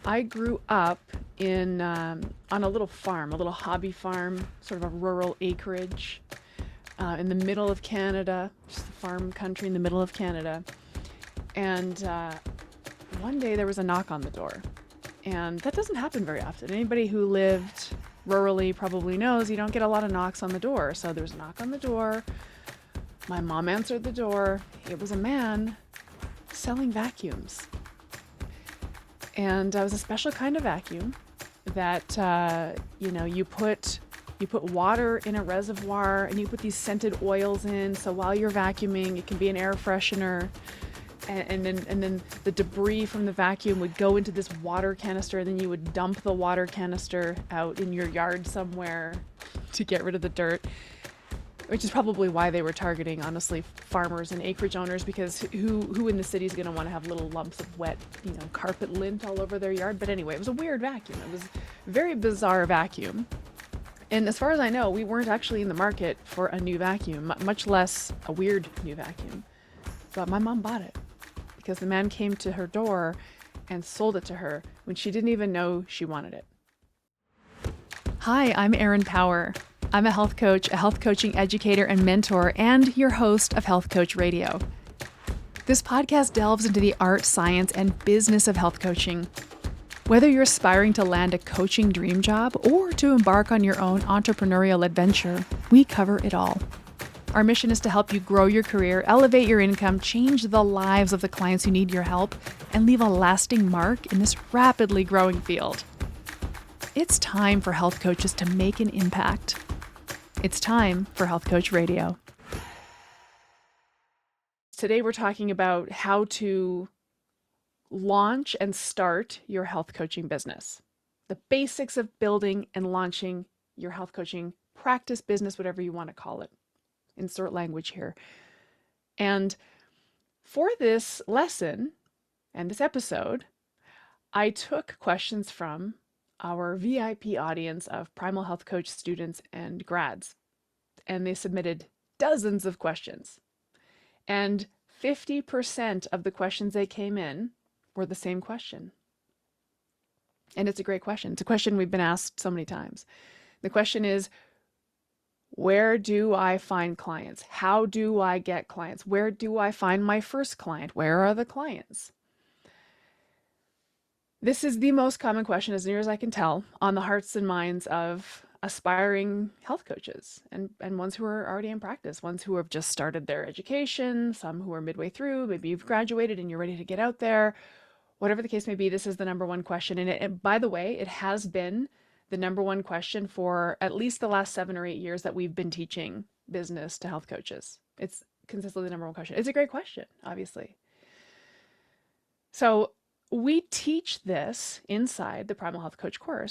I grew up in on a little farm, a little hobby farm, sort of a rural acreage in the middle of Canada, just a farm country in the middle of Canada. And one day there was a knock on the door, and that doesn't happen very often. Anybody who lived rurally probably knows you don't get a lot of knocks on the door. So there was a knock on the door. My mom answered the door. It was a man selling vacuums. And it was a special kind of vacuum that you put water in a reservoir and you put these scented oils in. So while you're vacuuming, it can be an air freshener. And then the debris from the vacuum would go into this water canister, and then you would dump the water canister out in your yard somewhere to get rid of the dirt. Which is probably why they were targeting, honestly, farmers and acreage owners, because who in the city is going to want to have little lumps of wet, carpet lint all over their yard? But anyway, it was a weird vacuum. It was a very bizarre vacuum. And as far as I know, we weren't actually in the market for a new vacuum, much less a weird new vacuum. But my mom bought it because the man came to her door and sold it to her when she didn't even know she wanted it. Hi, I'm Erin Power. I'm a health coach, a health coaching educator and mentor, and your host of Health Coach Radio. This podcast delves into the art, science, and business of health coaching. Whether you're aspiring to land a coaching dream job or to embark on your own entrepreneurial adventure, we cover it all. Our mission is to help you grow your career, elevate your income, change the lives of the clients who need your help, and leave a lasting mark in this rapidly growing field. It's time for health coaches to make an impact. It's time for Health Coach Radio. Today we're talking about how to launch and start your health coaching business. The basics of building and launching your health coaching practice, business, whatever you want to call it. Insert language here. And for this lesson and this episode, I took questions from our VIP audience of Primal Health Coach students and grads. And they submitted dozens of questions. And 50% of the questions that came in were the same question. And it's a great question. It's a question we've been asked so many times. The question is, where do I find clients? How do I get clients? Where do I find my first client? Where are the clients? This is the most common question, as near as I can tell, on the hearts and minds of aspiring health coaches and ones who are already in practice, ones who have just started their education, some who are midway through, maybe you've graduated and you're ready to get out there. Whatever the case may be, this is the number one question. And by the way, it has been the number one question for at least the last 7 or 8 years that we've been teaching business to health coaches. It's consistently the number one question. It's a great question, obviously. So we teach this inside the Primal Health Coach course.